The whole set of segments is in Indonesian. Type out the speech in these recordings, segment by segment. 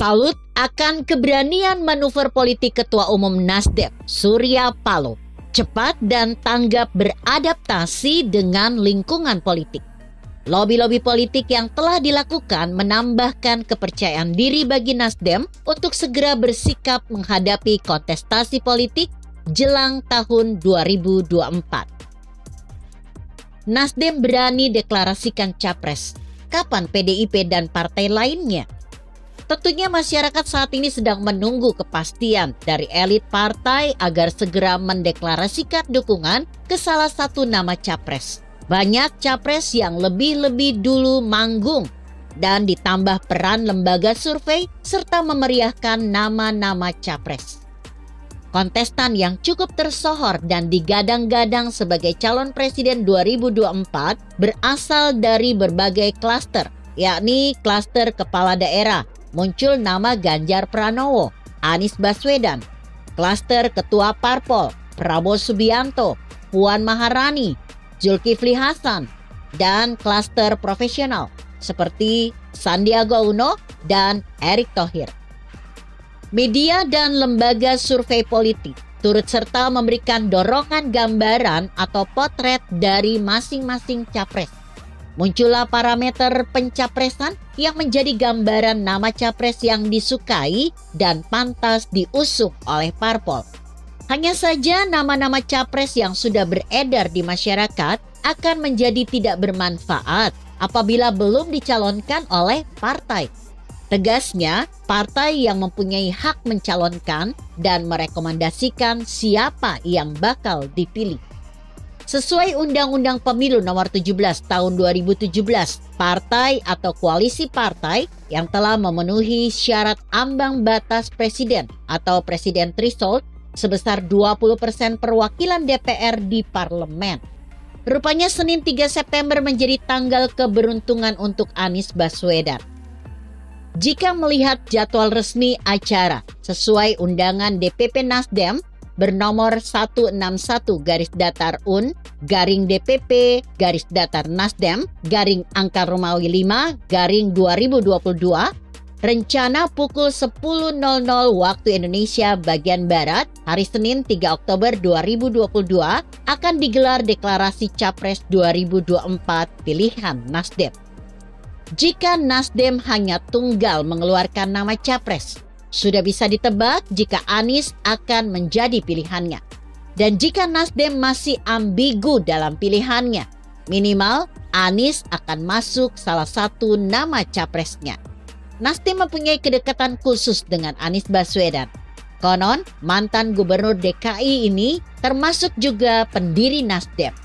Salut akan keberanian manuver politik Ketua Umum Nasdem, Surya Paloh, cepat dan tanggap beradaptasi dengan lingkungan politik. Lobi-lobi politik yang telah dilakukan menambahkan kepercayaan diri bagi Nasdem untuk segera bersikap menghadapi kontestasi politik jelang tahun 2024. Nasdem berani deklarasikan capres. Kapan PDIP dan partai lainnya? Tentunya masyarakat saat ini sedang menunggu kepastian dari elit partai agar segera mendeklarasikan dukungan ke salah satu nama capres. Banyak capres yang lebih-lebih dulu manggung dan ditambah peran lembaga survei serta memeriahkan nama-nama capres. Kontestan yang cukup tersohor dan digadang-gadang sebagai calon presiden 2024 berasal dari berbagai klaster, yakni klaster kepala daerah. Muncul nama Ganjar Pranowo, Anies Baswedan, klaster ketua parpol, Prabowo Subianto, Puan Maharani, Zulkifli Hasan, dan klaster profesional seperti Sandiaga Uno dan Erick Thohir. Media dan lembaga survei politik turut serta memberikan dorongan gambaran atau potret dari masing-masing capres. Muncullah parameter pencapresan yang menjadi gambaran nama capres yang disukai dan pantas diusung oleh parpol. Hanya saja nama-nama capres yang sudah beredar di masyarakat akan menjadi tidak bermanfaat apabila belum dicalonkan oleh partai. Tegasnya, partai yang mempunyai hak mencalonkan dan merekomendasikan siapa yang bakal dipilih. Sesuai Undang-Undang Pemilu Nomor 17 Tahun 2017, partai atau koalisi partai yang telah memenuhi syarat ambang batas presiden atau presiden threshold sebesar 20% perwakilan DPR di parlemen. Rupanya Senin 3 September menjadi tanggal keberuntungan untuk Anies Baswedan. Jika melihat jadwal resmi acara sesuai undangan DPP Nasdem bernomor 161-DPP-DPP-Nasdem-angka Romawi 5-2022, rencana pukul 10.00 waktu Indonesia bagian Barat, hari Senin 3 Oktober 2022, akan digelar deklarasi Capres 2024 pilihan Nasdem. Jika Nasdem hanya tunggal mengeluarkan nama Capres, sudah bisa ditebak jika Anies akan menjadi pilihannya. Dan jika Nasdem masih ambigu dalam pilihannya, minimal Anies akan masuk salah satu nama capresnya. Nasdem mempunyai kedekatan khusus dengan Anies Baswedan. Konon, mantan gubernur DKI ini termasuk juga pendiri Nasdem.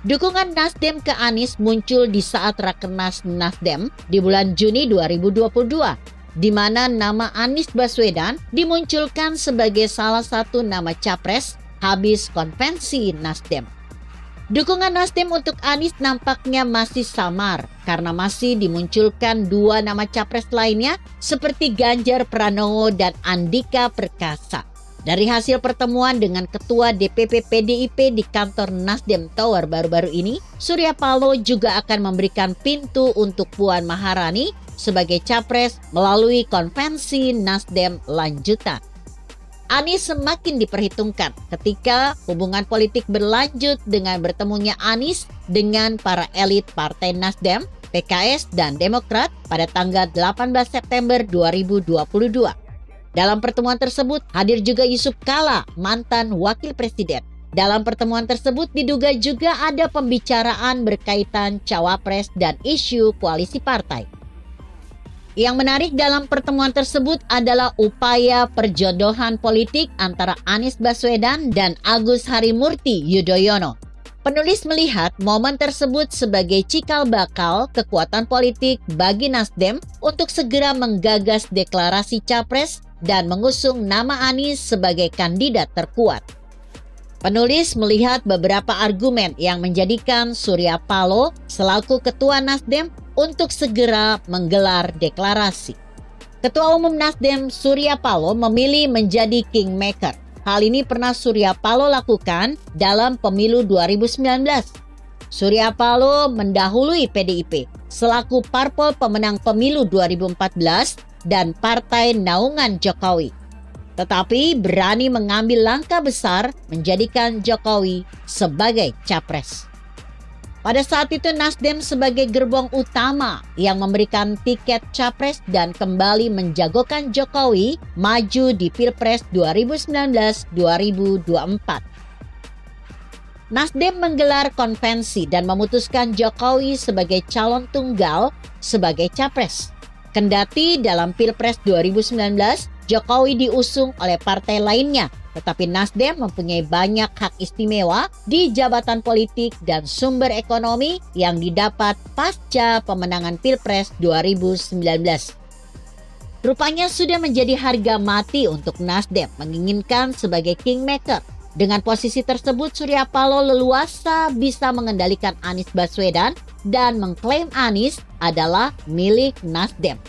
Dukungan Nasdem ke Anies muncul di saat Rakernas Nasdem di bulan Juni 2022. Di mana nama Anies Baswedan dimunculkan sebagai salah satu nama capres habis konvensi Nasdem. Dukungan Nasdem untuk Anies nampaknya masih samar karena masih dimunculkan dua nama capres lainnya seperti Ganjar Pranowo dan Andika Perkasa. Dari hasil pertemuan dengan Ketua DPP PDIP di kantor Nasdem Tower baru-baru ini, Surya Paloh juga akan memberikan pintu untuk Puan Maharani sebagai capres melalui konvensi Nasdem lanjutan. Anies semakin diperhitungkan ketika hubungan politik berlanjut dengan bertemunya Anies dengan para elit Partai Nasdem, PKS, dan Demokrat pada tanggal 18 September 2022. Dalam pertemuan tersebut hadir juga Yusuf Kala, mantan wakil presiden. Dalam pertemuan tersebut diduga juga ada pembicaraan berkaitan cawapres dan isu koalisi partai. Yang menarik dalam pertemuan tersebut adalah upaya perjodohan politik antara Anies Baswedan dan Agus Harimurti Yudhoyono. Penulis melihat momen tersebut sebagai cikal bakal kekuatan politik bagi Nasdem untuk segera menggagas deklarasi capres dan mengusung nama Anies sebagai kandidat terkuat. Penulis melihat beberapa argumen yang menjadikan Surya Paloh selaku Ketua Nasdem untuk segera menggelar deklarasi. Ketua Umum Nasdem Surya Paloh memilih menjadi kingmaker. Hal ini pernah Surya Paloh lakukan dalam pemilu 2019. Surya Paloh mendahului PDIP selaku parpol pemenang pemilu 2014 dan Partai Naungan Jokowi. Tetapi berani mengambil langkah besar menjadikan Jokowi sebagai capres. Pada saat itu Nasdem sebagai gerbong utama yang memberikan tiket capres dan kembali menjagokan Jokowi maju di Pilpres 2019-2024. Nasdem menggelar konvensi dan memutuskan Jokowi sebagai calon tunggal sebagai capres. Kendati dalam Pilpres 2019, Jokowi diusung oleh partai lainnya, tetapi Nasdem mempunyai banyak hak istimewa di jabatan politik dan sumber ekonomi yang didapat pasca pemenangan Pilpres 2019. Rupanya sudah menjadi harga mati untuk Nasdem menginginkan sebagai kingmaker. Dengan posisi tersebut, Surya Paloh leluasa bisa mengendalikan Anies Baswedan dan mengklaim Anies adalah milik Nasdem.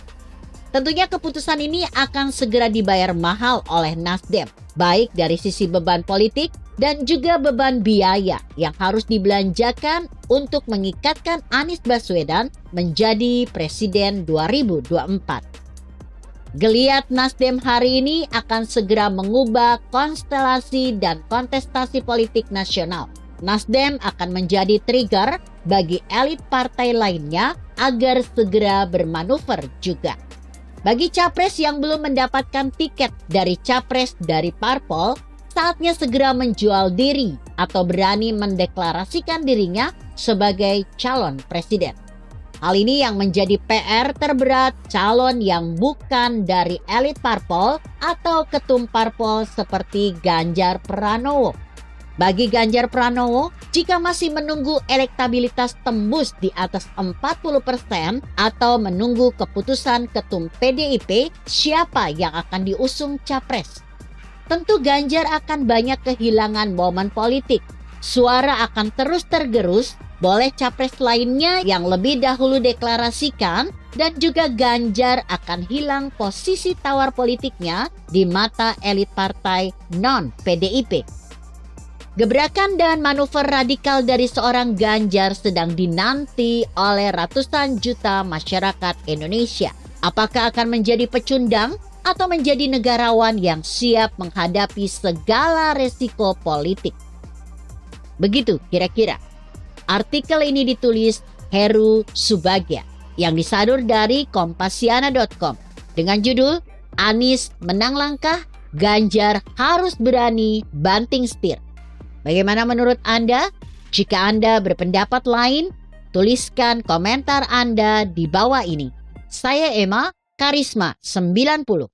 Tentunya keputusan ini akan segera dibayar mahal oleh Nasdem, baik dari sisi beban politik dan juga beban biaya yang harus dibelanjakan untuk mengikatkan Anies Baswedan menjadi presiden 2024. Geliat Nasdem hari ini akan segera mengubah konstelasi dan kontestasi politik nasional. Nasdem akan menjadi trigger bagi elit partai lainnya agar segera bermanuver juga. Bagi capres yang belum mendapatkan tiket dari capres dari parpol, saatnya segera menjual diri atau berani mendeklarasikan dirinya sebagai calon presiden. Hal ini yang menjadi PR terberat calon yang bukan dari elit parpol atau ketum parpol seperti Ganjar Pranowo. Bagi Ganjar Pranowo, jika masih menunggu elektabilitas tembus di atas 40% atau menunggu keputusan ketum PDIP siapa yang akan diusung capres, tentu Ganjar akan banyak kehilangan momen politik. Suara akan terus tergerus, boleh capres lainnya yang lebih dahulu deklarasikan, dan juga Ganjar akan hilang posisi tawar politiknya di mata elit partai non-PDIP. Gebrakan dan manuver radikal dari seorang Ganjar sedang dinanti oleh ratusan juta masyarakat Indonesia. Apakah akan menjadi pecundang atau menjadi negarawan yang siap menghadapi segala resiko politik? Begitu kira-kira. Artikel ini ditulis Heru Subagya yang disadur dari Kompasiana.com dengan judul Anies menang langkah, Ganjar harus berani banting setir. Bagaimana menurut Anda? Jika Anda berpendapat lain, tuliskan komentar Anda di bawah ini. Saya Emma, Karisma 90.